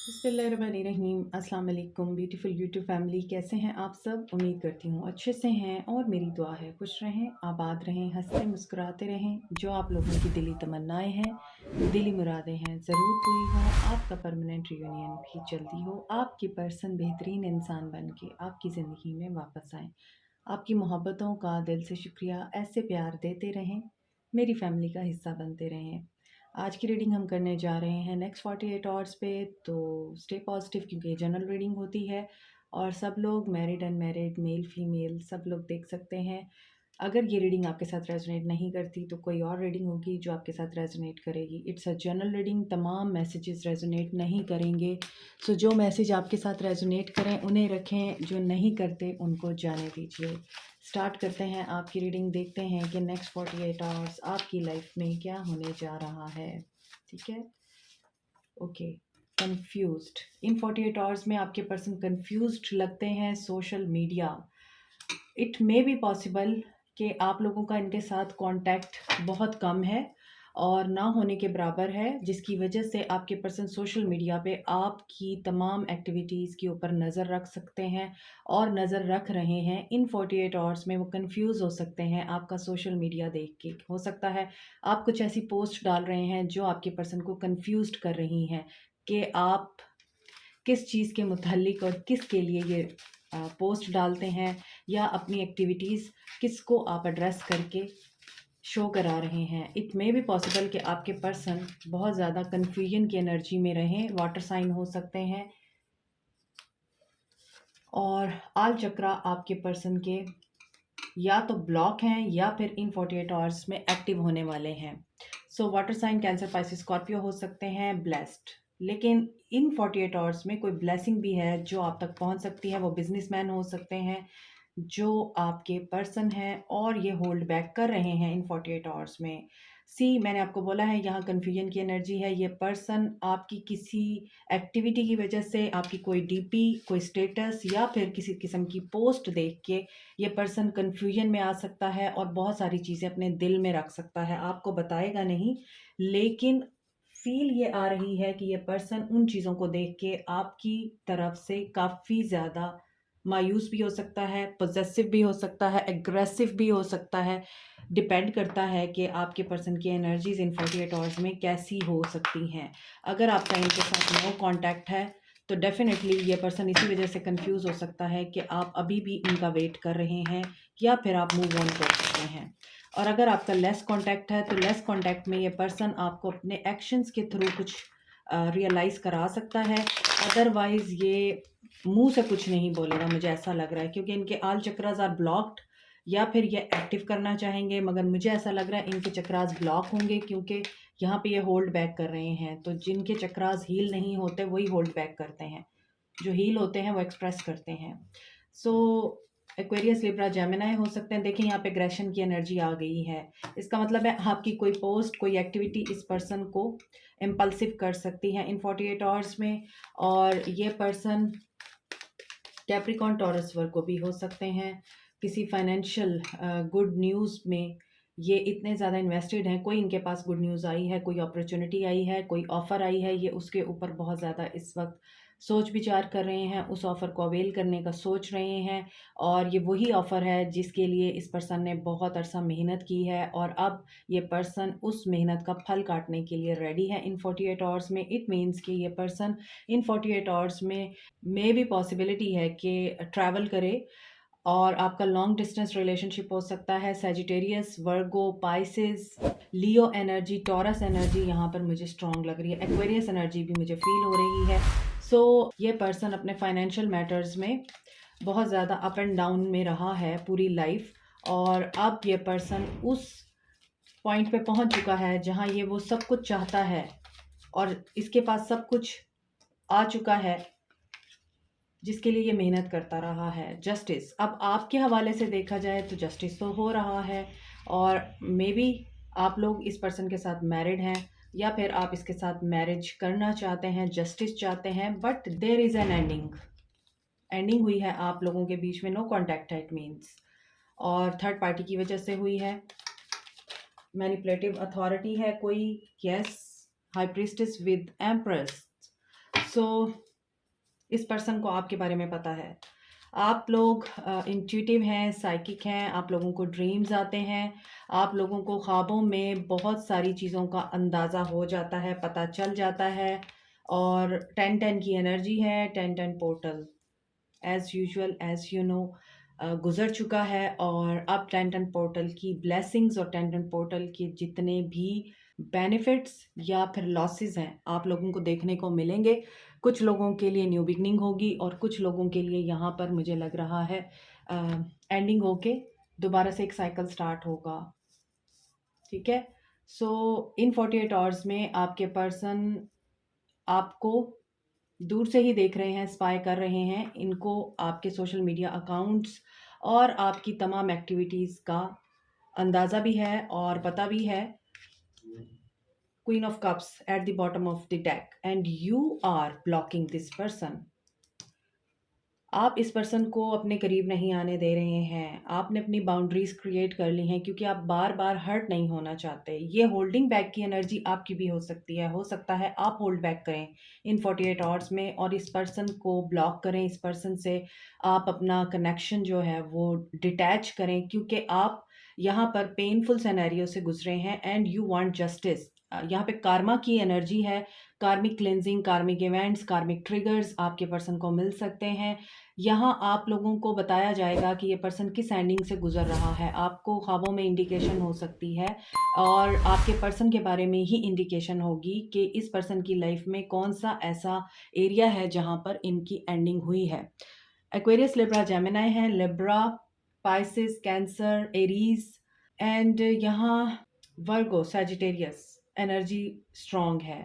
बिस्मिल्लाहिर्रहमानिर्रहीम। अस्सलाम वालेकुम ब्यूटीफुल यूट्यूब फैमिली, कैसे हैं आप सब? उम्मीद करती हूँ अच्छे से हैं और मेरी दुआ है खुश रहें, आबाद रहें, हंसते मुस्कुराते रहें। जो आप लोगों की दिली तमन्नाएं हैं, दिली मुरादें हैं, ज़रूर पूरी हों। आपका परमानेंट रियूनियन भी जल्दी हो। आपकी पर्सन बेहतरीन इंसान बन के आपकी ज़िंदगी में वापस आएँ। आपकी मोहब्बतों का दिल से शुक्रिया। ऐसे प्यार देते रहें, मेरी फैमिली का हिस्सा बनते रहें। आज की रीडिंग हम करने जा रहे हैं नेक्स्ट 48 आवर्स पे। तो स्टे पॉजिटिव, क्योंकि ये जनरल रीडिंग होती है और सब लोग, मैरिड अनमैरिड, मेल फीमेल, सब लोग देख सकते हैं। अगर ये रीडिंग आपके साथ रेजोनेट नहीं करती तो कोई और रीडिंग होगी जो आपके साथ रेजोनेट करेगी। इट्स अ जनरल रीडिंग, तमाम मैसेजेस रेजोनेट नहीं करेंगे। सो जो मैसेज आपके साथ रेजोनेट करें उन्हें रखें, जो नहीं करते उनको जाने दीजिए। स्टार्ट करते हैं आपकी रीडिंग, देखते हैं कि नेक्स्ट 48 आवर्स आपकी लाइफ में क्या होने जा रहा है। ठीक है, ओके। कंफ्यूज्ड, इन 48 आवर्स में आपके पर्सन कंफ्यूज्ड लगते हैं। Social media, it may be possible कि आप लोगों का इनके साथ कांटेक्ट बहुत कम है और ना होने के बराबर है, जिसकी वजह से आपके पर्सन सोशल मीडिया पे आपकी तमाम एक्टिविटीज़ के ऊपर नज़र रख सकते हैं और नज़र रख रहे हैं। इन 48 आवर्स में वो कंफ्यूज हो सकते हैं आपका सोशल मीडिया देख के। हो सकता है आप कुछ ऐसी पोस्ट डाल रहे हैं जो आपके पर्सन को कंफ्यूज कर रही हैं कि आप किस चीज़ के मुतल्लिक और किसके लिए ये पोस्ट डालते हैं, या अपनी एक्टिविटीज़ किसको आप एड्रेस करके शो करा रहे हैं। इट मे बी पॉसिबल कि आपके पर्सन बहुत ज़्यादा कन्फ्यूजन की एनर्जी में रहें। वाटर साइन हो सकते हैं और आल चक्रा आपके पर्सन के या तो ब्लॉक हैं या फिर इन 48 आवर्स में एक्टिव होने वाले हैं। So water sign Cancer Pisces Scorpio हो सकते हैं ब्लेस्ड, लेकिन इन 48 आवर्स में कोई ब्लेसिंग भी है जो आप तक पहुंच सकती है। वो बिजनेसमैन हो सकते हैं जो आपके पर्सन हैं और ये होल्ड बैक कर रहे हैं इन 48 आवर्स में। सी, मैंने आपको बोला है यहाँ कन्फ्यूजन की एनर्जी है। ये पर्सन आपकी किसी एक्टिविटी की वजह से, आपकी कोई डीपी, कोई स्टेटस या फिर किसी किस्म की पोस्ट देख के ये पर्सन कन्फ्यूजन में आ सकता है और बहुत सारी चीज़ें अपने दिल में रख सकता है। आपको बताएगा नहीं, लेकिन फील ये आ रही है कि ये पर्सन उन चीज़ों को देख के आपकी तरफ से काफ़ी ज़्यादा मायूस भी हो सकता है, पोजेसिव भी हो सकता है, एग्रेसिव भी हो सकता है। डिपेंड करता है कि आपके पर्सन की एनर्जीज इन 48 आवर्स में कैसी हो सकती हैं। अगर आपका इनके साथ नो कांटेक्ट है तो डेफिनेटली ये पर्सन इसी वजह से कंफ्यूज हो सकता है कि आप अभी भी इनका वेट कर रहे हैं या फिर आप मूव ऑन कर सकते हैं। और अगर आपका लेस कांटेक्ट है तो लेस कांटेक्ट में ये पर्सन आपको अपने एक्शंस के थ्रू कुछ रियलाइज़ करा सकता है। अदरवाइज़ ये मुंह से कुछ नहीं बोलेगा, मुझे ऐसा लग रहा है, क्योंकि इनके आल चक्रास आर ब्लॉक्ड। या फिर ये एक्टिव करना चाहेंगे, मगर मुझे ऐसा लग रहा है इनके चक्रास ब्लॉक होंगे, क्योंकि यहाँ पे ये होल्ड बैक कर रहे हैं। तो जिनके चक्रास हील नहीं होते वही होल्ड बैक करते हैं, जो हील होते हैं वो एक्सप्रेस करते हैं। सो एक्वेरियस, लिब्रा, जेमिनाई हो सकते हैं। देखिए यहाँ पे एग्रेशन की एनर्जी आ गई है। इसका मतलब है आपकी कोई पोस्ट, कोई एक्टिविटी इस पर्सन को इम्पल्सिव कर सकती है इन 48 आवर्स में। और ये पर्सन कैप्रिकॉन, टॉरस, वर्गो भी हो सकते हैं। किसी फाइनेंशियल गुड न्यूज़ में ये इतने ज़्यादा इन्वेस्टेड हैं। कोई इनके पास गुड न्यूज़ आई है, कोई अपॉर्चुनिटी आई है, कोई ऑफ़र आई है, ये उसके ऊपर बहुत ज़्यादा इस वक्त सोच विचार कर रहे हैं, उस ऑफ़र को अवेल करने का सोच रहे हैं। और ये वही ऑफ़र है जिसके लिए इस पर्सन ने बहुत अरसा मेहनत की है और अब ये पर्सन उस मेहनत का फल काटने के लिए रेडी है इन 48 आवर्स में। इट मीन्स कि ये पर्सन इन 48 आवर्स में मे भी पॉसिबिलिटी है कि ट्रैवल करे और आपका लॉन्ग डिस्टेंस रिलेशनशिप हो सकता है। सेजिटेरियस, वर्गो, पाइसेस, लियो एनर्जी, टॉरस एनर्जी यहाँ पर मुझे स्ट्रॉन्ग लग रही है। एक्वेरियस एनर्जी भी मुझे फील हो रही है। सो ये पर्सन अपने फाइनेंशियल मैटर्स में बहुत ज़्यादा अप एंड डाउन में रहा है पूरी लाइफ, और अब ये पर्सन उस पॉइंट पे पहुंच चुका है जहां ये वो सब कुछ चाहता है और इसके पास सब कुछ आ चुका है जिसके लिए ये मेहनत करता रहा है। जस्टिस, अब आपके हवाले से देखा जाए तो जस्टिस तो हो रहा है, और मे बी आप लोग इस पर्सन के साथ मैरिड हैं या फिर आप इसके साथ मैरिज करना चाहते हैं, जस्टिस चाहते हैं, but there is an ending. Ending हुई है आप लोगों के बीच में, नो कॉन्टैक्ट है इट मीन्स, और थर्ड पार्टी की वजह से हुई है। मैनिपुलेटिव अथॉरिटी है कोई, yes. High priestess with empress, so इस पर्सन को आपके बारे में पता है। आप लोग इंट्यूटिव हैं, साइकिक हैं, आप लोगों को ड्रीम्स आते हैं, आप लोगों को ख्वाबों में बहुत सारी चीज़ों का अंदाज़ा हो जाता है, पता चल जाता है। और 10-10 की एनर्जी है, 10-10 portal as usual as you know गुज़र चुका है। और अब 10-10 पोर्टल की ब्लेसिंग्स और 10-10 पोर्टल के जितने भी बेनिफिट्स या फिर लॉसेस हैं, आप लोगों को देखने को मिलेंगे। कुछ लोगों के लिए न्यू बिगनिंग होगी और कुछ लोगों के लिए यहाँ पर मुझे लग रहा है एंडिंग होके दोबारा से एक साइकिल स्टार्ट होगा। ठीक है? सो इन 48 आवर्स में आपके पर्सन आपको दूर से ही देख रहे हैं, स्पाई कर रहे हैं। इनको आपके सोशल मीडिया अकाउंट्स और आपकी तमाम एक्टिविटीज़ का अंदाज़ा भी है और पता भी है। Queen of Cups at the bottom of the deck and you are blocking this person. आप इस पर्सन को अपने करीब नहीं आने दे रहे हैं। आपने अपनी बाउंड्रीज क्रिएट कर ली हैं क्योंकि आप बार बार हर्ट नहीं होना चाहते। ये होल्डिंग बैक की एनर्जी आपकी भी हो सकती है। हो सकता है आप होल्ड बैक करें इन 48 आवर्स में और इस पर्सन को ब्लॉक करें। इस पर्सन से आप अपना कनेक्शन जो है वो डिटैच करें क्योंकि आप यहाँ पर पेनफुल सिनेरियो से गुजरे हैं एंड यू वांट जस्टिस। यहाँ पे कार्मा की एनर्जी है। कार्मिक क्लेंजिंग, कार्मिक इवेंट्स, कार्मिक ट्रिगर्स आपके पर्सन को मिल सकते हैं। यहाँ आप लोगों को बताया जाएगा कि ये पर्सन किस एंडिंग से गुजर रहा है। आपको ख्वाबों में इंडिकेशन हो सकती है और आपके पर्सन के बारे में ही इंडिकेशन होगी कि इस पर्सन की लाइफ में कौन सा ऐसा एरिया है जहाँ पर इनकी एंडिंग हुई है। एक्वेरियस, लिब्रा, जेमिनी है। Libra, Pisces, Cancer, Aries and यहाँ वर्गो, सैजिटेरियस एनर्जी स्ट्रॉन्ग है।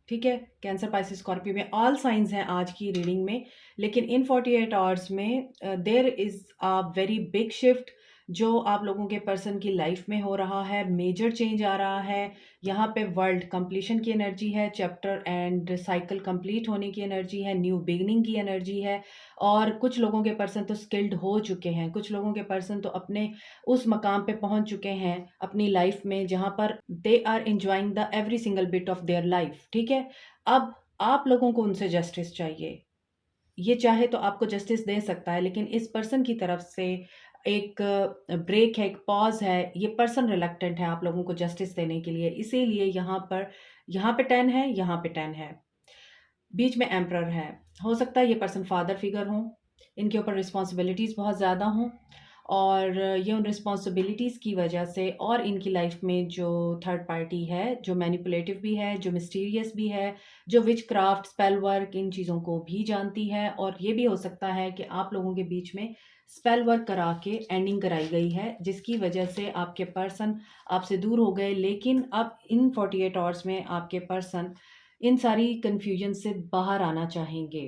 ठीक है? कैंसर, पाइसिस, स्कॉर्पियो में ऑल साइंस हैं आज की रीडिंग में। लेकिन इन 48 आवर्स में there is a very big shift जो आप लोगों के पर्सन की लाइफ में हो रहा है। मेजर चेंज आ रहा है। यहाँ पे वर्ल्ड कंप्लीशन की एनर्जी है, चैप्टर एंड साइकिल कंप्लीट होने की एनर्जी है, न्यू बिगनिंग की एनर्जी है। और कुछ लोगों के पर्सन तो स्किल्ड हो चुके हैं, कुछ लोगों के पर्सन तो अपने उस मकाम पे पहुंच चुके हैं अपनी लाइफ में जहां पर they are enjoying the every single bit of their life. ठीक है? अब आप लोगों को उनसे जस्टिस चाहिए। ये चाहे तो आपको जस्टिस दे सकता है लेकिन इस पर्सन की तरफ से एक ब्रेक है, एक पॉज है। ये पर्सन रिलक्टेंट है आप लोगों को जस्टिस देने के लिए। इसीलिए यहाँ पे 10 है, यहाँ पे 10 है, बीच में एम्परर है। हो सकता है ये पर्सन फादर फिगर हो, इनके ऊपर रिस्पॉन्सिबिलिटीज़ बहुत ज़्यादा हों और ये उन रिस्पॉन्सिबिलिटीज़ की वजह से और इनकी लाइफ में जो थर्ड पार्टी है, जो मैनिपुलेटिव भी है, जो मिस्टीरियस भी है, जो विच क्राफ्ट, स्पेल वर्क, इन चीज़ों को भी जानती है। और ये भी हो सकता है कि आप लोगों के बीच में स्पेल वर्क करा के एंडिंग कराई गई है जिसकी वजह से आपके पर्सन आपसे दूर हो गए। लेकिन अब इन 48 आवर्स में आपके पर्सन इन सारी कन्फ्यूजन से बाहर आना चाहेंगे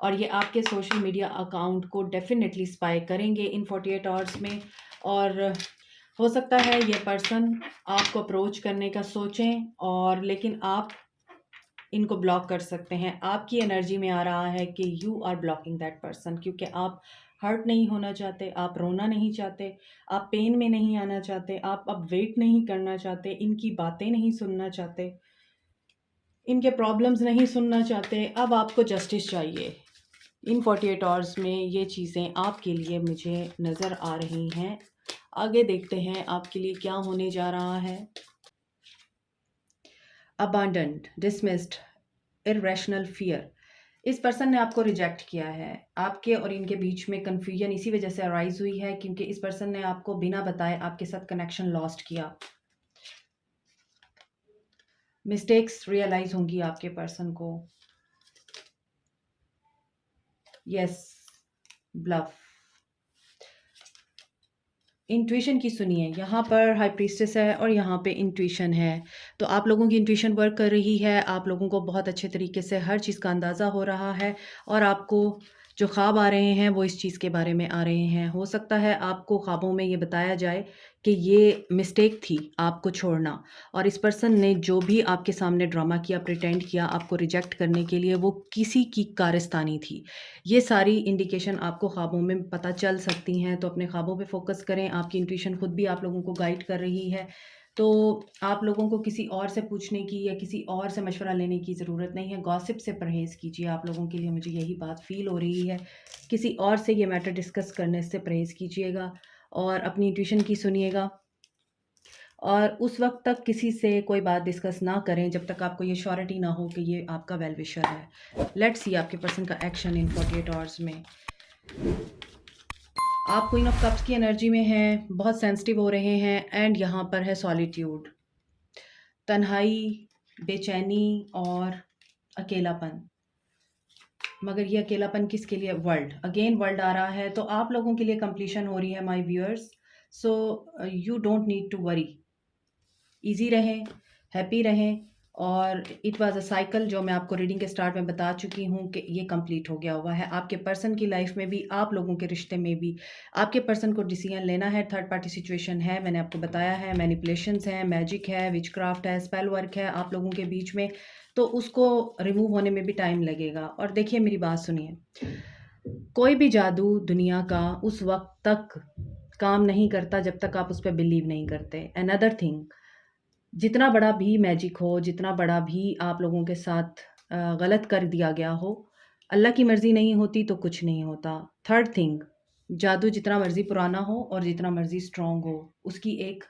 और ये आपके सोशल मीडिया अकाउंट को डेफिनेटली स्पाई करेंगे इन 48 आवर्स में। और हो सकता है ये पर्सन आपको अप्रोच करने का सोचें और लेकिन आप इनको ब्लॉक कर सकते हैं। आपकी एनर्जी में आ रहा है कि you are blocking that person क्योंकि आप हर्ट नहीं होना चाहते, आप रोना नहीं चाहते, आप पेन में नहीं आना चाहते, आप अब वेट नहीं करना चाहते, इनकी बातें नहीं सुनना चाहते, इनके प्रॉब्लम्स नहीं सुनना चाहते। अब आपको जस्टिस चाहिए। इन 48 आवर्स में ये चीज़ें आपके लिए मुझे नज़र आ रही हैं। आगे देखते हैं आपके लिए क्या होने जा रहा है। अबांडन्ड, डिसमिस्ड, इरेशनल फियर। इस पर्सन ने आपको रिजेक्ट किया है। आपके और इनके बीच में कन्फ्यूजन इसी वजह से अराइज हुई है क्योंकि इस पर्सन ने आपको बिना बताए आपके साथ कनेक्शन लॉस्ट किया। मिस्टेक्स रियलाइज होंगी आपके पर्सन को। Yes, bulb. इंट्यूशन की सुनिए, यहाँ पर हाई प्रीस्टेस है और यहाँ पे इंट्यूशन है। तो आप लोगों की इंट्यूशन वर्क कर रही है। आप लोगों को बहुत अच्छे तरीके से हर चीज़ का अंदाज़ा हो रहा है और आपको जो ख्वाब आ रहे हैं वो इस चीज़ के बारे में आ रहे हैं। हो सकता है आपको ख्वाबों में ये बताया जाए कि ये मिस्टेक थी आपको छोड़ना और इस पर्सन ने जो भी आपके सामने ड्रामा किया, प्रिटेंड किया आपको रिजेक्ट करने के लिए, वो किसी की कारस्तानी थी। ये सारी इंडिकेशन आपको ख्वाबों में पता चल सकती हैं। तो अपने ख्वाबों पे फोकस करें। आपकी इंट्यूशन खुद भी आप लोगों को गाइड कर रही है। तो आप लोगों को किसी और से पूछने की या किसी और से मशवरा लेने की ज़रूरत नहीं है। गॉसिप से परहेज़ कीजिए। आप लोगों के लिए मुझे यही बात फ़ील हो रही है। किसी और से ये मैटर डिस्कस करने से परहेज़ कीजिएगा और अपनी इंट्यूशन की सुनिएगा। और उस वक़्त तक किसी से कोई बात डिस्कस ना करें जब तक आपको ये श्योरिटी ना हो कि ये आपका वेल विशर है। लेट्स सी आपके पर्सन का एक्शन इन 48 आवर्स में। आप क्वीन ऑफ कप्स की एनर्जी में हैं, बहुत सेंसिटिव हो रहे हैं एंड यहाँ पर है सॉलिट्यूड, तन्हाई, बेचैनी और अकेलापन। मगर ये अकेलापन किसके लिए? वर्ल्ड, अगेन वर्ल्ड आ रहा है, तो आप लोगों के लिए कंप्लीशन हो रही है my viewers. So you don't need to worry, easy रहें, हैप्पी रहें। और इट वाज अ साइकिल जो मैं आपको रीडिंग के स्टार्ट में बता चुकी हूँ कि ये कंप्लीट हो गया हुआ है। आपके पर्सन की लाइफ में भी, आप लोगों के रिश्ते में भी आपके पर्सन को डिसीजन लेना है। थर्ड पार्टी सिचुएशन है, मैंने आपको बताया है, मैनिपुलेशंस हैं, मैजिक है, विचक्राफ्ट है, स्पेल वर्क है आप लोगों के बीच में, तो उसको रिमूव होने में भी टाइम लगेगा। और देखिए मेरी बात सुनिए, कोई भी जादू दुनिया का उस वक्त तक काम नहीं करता जब तक आप उस पर बिलीव नहीं करते। अनदर थिंग, जितना बड़ा भी मैजिक हो, जितना बड़ा भी आप लोगों के साथ गलत कर दिया गया हो, अल्लाह की मर्ज़ी नहीं होती तो कुछ नहीं होता। थर्ड थिंग, जादू जितना मर्ज़ी पुराना हो और जितना मर्ज़ी स्ट्रॉन्ग हो, उसकी एक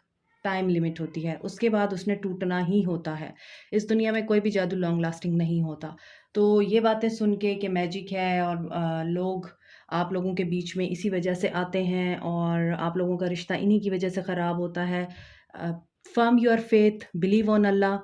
टाइम लिमिट होती है, उसके बाद उसने टूटना ही होता है। इस दुनिया में कोई भी जादू लॉन्ग लास्टिंग नहीं होता। तो ये बातें सुन के कि मैजिक है और लोग आप लोगों के बीच में इसी वजह से आते हैं और आप लोगों का रिश्ता इन्हीं की वजह से ख़राब होता है। Firm your faith, believe on Allah.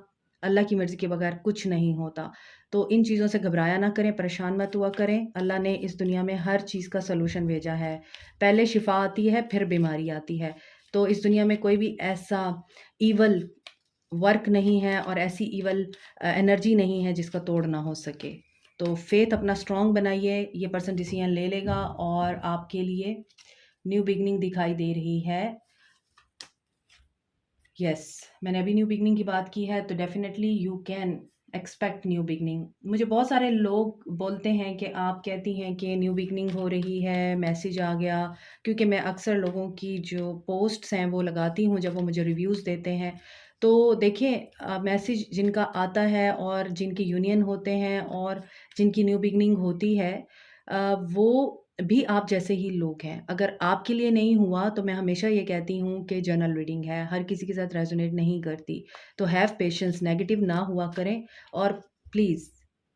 Allah की मर्ज़ी के बगैर कुछ नहीं होता। तो इन चीज़ों से घबराया ना करें, परेशान मत हुआ करें। अल्लाह ने इस दुनिया में हर चीज़ का सॉल्यूशन भेजा है। पहले शिफ़ा आती है, फिर बीमारी आती है। तो इस दुनिया में कोई भी ऐसा ईवल वर्क नहीं है और ऐसी ईवल एनर्जी नहीं है जिसका तोड़ ना हो सके। तो फेथ अपना स्ट्रॉन्ग बनाइए, ये पर्सन डिसीजन ले लेगा और आपके लिए न्यू बिगनिंग दिखाई दे रही है। यस, मैंने अभी न्यू बिगनिंग की बात की है, तो definitely you can expect new beginning. मुझे बहुत सारे लोग बोलते हैं कि आप कहती हैं कि न्यू बिगनिंग हो रही है, मैसेज आ गया, क्योंकि मैं अक्सर लोगों की जो पोस्ट्स हैं वो लगाती हूँ जब वो मुझे रिव्यूज़ देते हैं। तो देखिए, मैसेज जिनका आता है और जिनकी यूनियन होते हैं और जिनकी न्यू बिगनिंग होती है, वो भी आप जैसे ही लोग हैं। अगर आपके लिए नहीं हुआ तो मैं हमेशा ये कहती हूँ कि जनरल रीडिंग है, हर किसी के साथ रेजोनेट नहीं करती। तो हैव पेशेंस, नेगेटिव ना हुआ करें और प्लीज़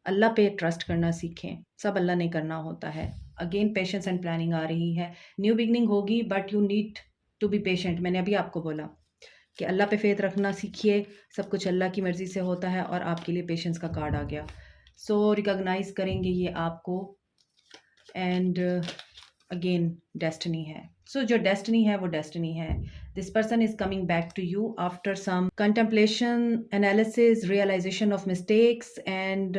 अल्लाह पे ट्रस्ट करना सीखें। सब अल्लाह ने करना होता है। अगेन पेशेंस एंड प्लानिंग आ रही है। न्यू बिगिनिंग होगी but you need to be patient. मैंने अभी आपको बोला कि अल्लाह पे फेथ रखना सीखिए, सब कुछ अल्लाह की मर्ज़ी से होता है और आपके लिए पेशेंस का कार्ड आ गया। सो रिकॉग्नाइज़ करेंगे ये आपको एंड अगेन डेस्टिनी है। सो जो डेस्टिनी है वो डेस्टिनी है। This person is coming back to you after some contemplation, analysis, realisation of mistakes and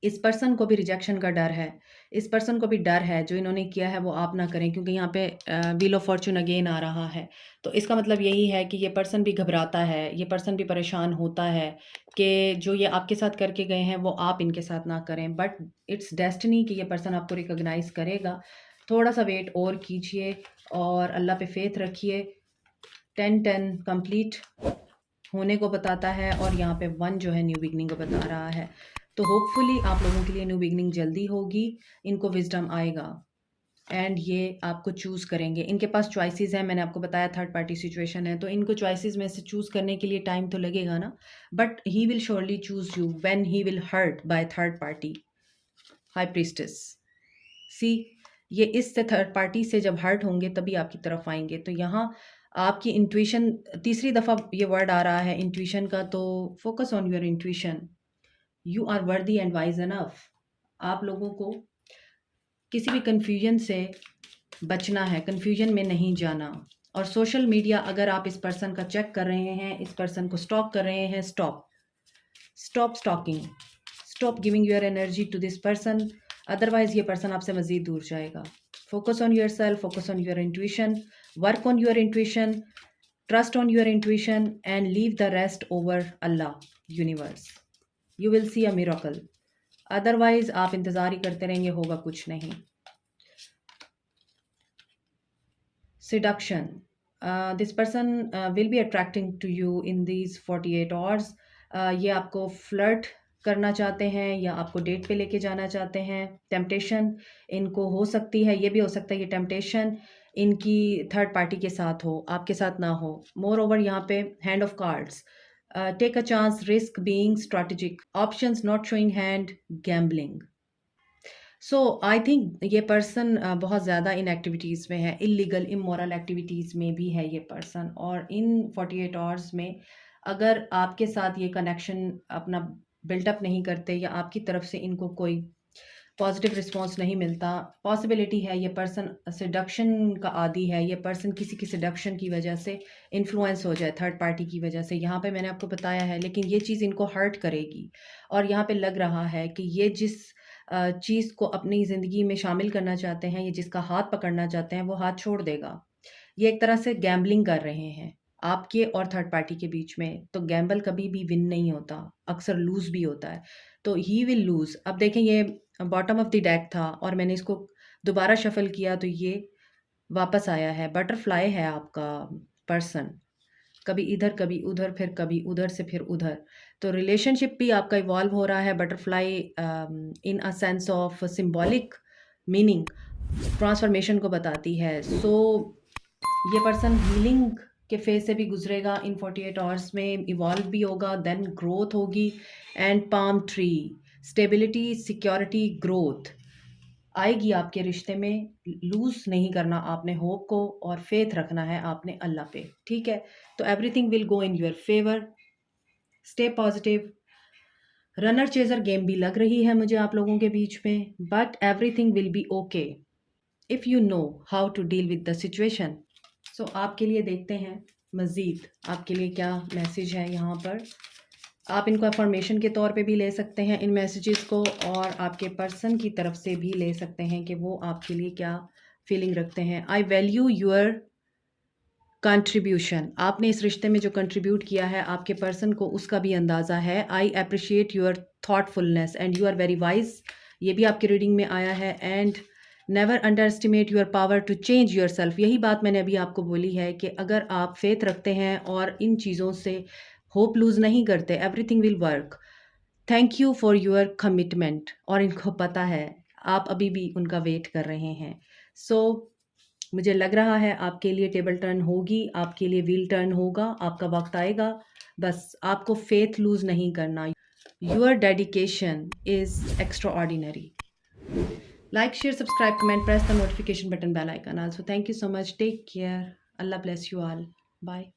इस पर्सन को भी रिजेक्शन का डर है। इस पर्सन को भी डर है जो इन्होंने किया है वो आप ना करें, क्योंकि यहाँ पे व्हील ऑफ फॉर्च्यून अगेन आ रहा है। तो इसका मतलब यही है कि ये पर्सन भी घबराता है, ये पर्सन भी परेशान होता है कि जो ये आपके साथ करके गए हैं वो आप इनके साथ ना करें। बट इट्स डेस्टिनी कि ये पर्सन आपको रिकॉग्नाइज करेगा। थोड़ा सा वेट और कीजिए और अल्लाह पे फेथ रखिए। 10-10 कंप्लीट होने को बताता है और यहाँ पे 1 जो है न्यू बिगनिंग को बता रहा है। तो होपफुली आप लोगों के लिए न्यू बिगनिंग जल्दी होगी। इनको विजडम आएगा एंड ये आपको चूज़ करेंगे। इनके पास चॉइसेस हैं, मैंने आपको बताया थर्ड पार्टी सिचुएशन है, तो इनको चॉइसेस में से चूज़ करने के लिए टाइम तो लगेगा ना। But he will surely choose you when he will hurt by third party. High priestess, see, ये इससे थर्ड पार्टी से जब हर्ट होंगे तभी आपकी तरफ आएंगे। तो यहाँ आपकी इंट्यूशन, तीसरी दफ़ा ये वर्ड आ रहा है इंट्यूशन का, तो focus on your intuition. You are worthy and wise enough. आप लोगों को किसी भी कन्फ्यूजन से बचना है, कन्फ्यूजन में नहीं जाना। और सोशल मीडिया अगर आप इस पर्सन का चेक कर रहे हैं, इस पर्सन को स्टॉक कर रहे हैं, stop, stop stalking, stop giving your energy to this person, otherwise ये पर्सन आपसे मज़ीद दूर जाएगा। Focus on your self, focus on your intuition, work on your intuition, trust on your intuition and leave the rest over Allah, universe. You will see a miracle. Otherwise आप इंतज़ार ही करते रहेंगे, होगा कुछ नहीं। Seduction, this person will be attracting to you in these 48 hours. ये आपको फ्लर्ट करना चाहते हैं या आपको डेट पे लेके जाना चाहते हैं। टेम्पटेशन इनको हो सकती है, ये भी हो सकता है ये टेम्पटेशन इनकी थर्ड पार्टी के साथ हो, आपके साथ ना हो। मोर ओवर यहाँ पे hand of cards, take a chance, risk, being strategic, options not showing hand, gambling. So I think ये पर्सन बहुत ज़्यादा इन एक्टिविटीज़ में है, इलीगल इमोरल एक्टिविटीज़ में भी है ये पर्सन। और इन 48 आवर्स में अगर आपके साथ ये कनेक्शन अपना बिल्डअप नहीं करते या आपकी तरफ से इनको कोई पॉजिटिव रिस्पॉन्स नहीं मिलता, पॉसिबिलिटी है ये पर्सन सिडक्शन का आदी है, ये पर्सन किसी की सिडक्शन की वजह से इन्फ्लुएंस हो जाए थर्ड पार्टी की वजह से। यहाँ पे मैंने आपको बताया है, लेकिन ये चीज़ इनको हर्ट करेगी। और यहाँ पे लग रहा है कि ये जिस चीज़ को अपनी ज़िंदगी में शामिल करना चाहते हैं, ये जिसका हाथ पकड़ना चाहते हैं, वो हाथ छोड़ देगा। ये एक तरह से गैम्बलिंग कर रहे हैं आपके और थर्ड पार्टी के बीच में। तो गैम्बल कभी भी विन नहीं होता, अक्सर लूज़ भी होता है। तो ही विल लूज़। अब देखें, ये बॉटम ऑफ द डेक था और मैंने इसको दोबारा शफल किया तो ये वापस आया है। बटरफ्लाई है आपका पर्सन, कभी इधर कभी उधर, फिर कभी उधर से फिर उधर। तो रिलेशनशिप भी आपका इवॉल्व हो रहा है। Butterfly in a sense of symbolic meaning transformation को बताती है। सो ये पर्सन हीलिंग के फेज से भी गुजरेगा इन 48 आवर्स में, इवॉल्व भी होगा, देन ग्रोथ होगी। And palm tree, stability, security, growth आएगी आपके रिश्ते में। लूज़ नहीं करना आपने होप को, और फेथ रखना है आपने अल्लाह पे, ठीक है। तो everything will go in your favour, stay positive. Runner chaser game भी लग रही है मुझे आप लोगों के बीच में, but everything will be okay if you know how to deal with the situation. So आपके लिए देखते हैं मज़ीद आपके लिए क्या मैसेज है यहाँ पर। आप इनको अफर्मेशन के तौर पे भी ले सकते हैं इन मैसेजेस को, और आपके पर्सन की तरफ से भी ले सकते हैं कि वो आपके लिए क्या फीलिंग रखते हैं। आई वैल्यू योर कंट्रीब्यूशन, आपने इस रिश्ते में जो कंट्रीब्यूट किया है आपके पर्सन को उसका भी अंदाज़ा है। I appreciate your thoughtfulness and you are very wise, ये भी आपकी रीडिंग में आया है। And never underestimate your power to change yourself, यही बात मैंने अभी आपको बोली है कि अगर आप फेथ रखते हैं और इन चीज़ों से होप लूज़ नहीं करते, everything will work. Thank you for your commitment, और इनको पता है आप अभी भी उनका वेट कर रहे हैं। सो मुझे लग रहा है आपके लिए टेबल टर्न होगी, आपके लिए व्हील टर्न होगा, आपका वक्त आएगा। बस आपको फेथ लूज़ नहीं करना। Your dedication is extra ordinary. Like, share, subscribe, comment, press the notification button, bell icon also. Thank you so much. Take care. Allah bless you all. Bye.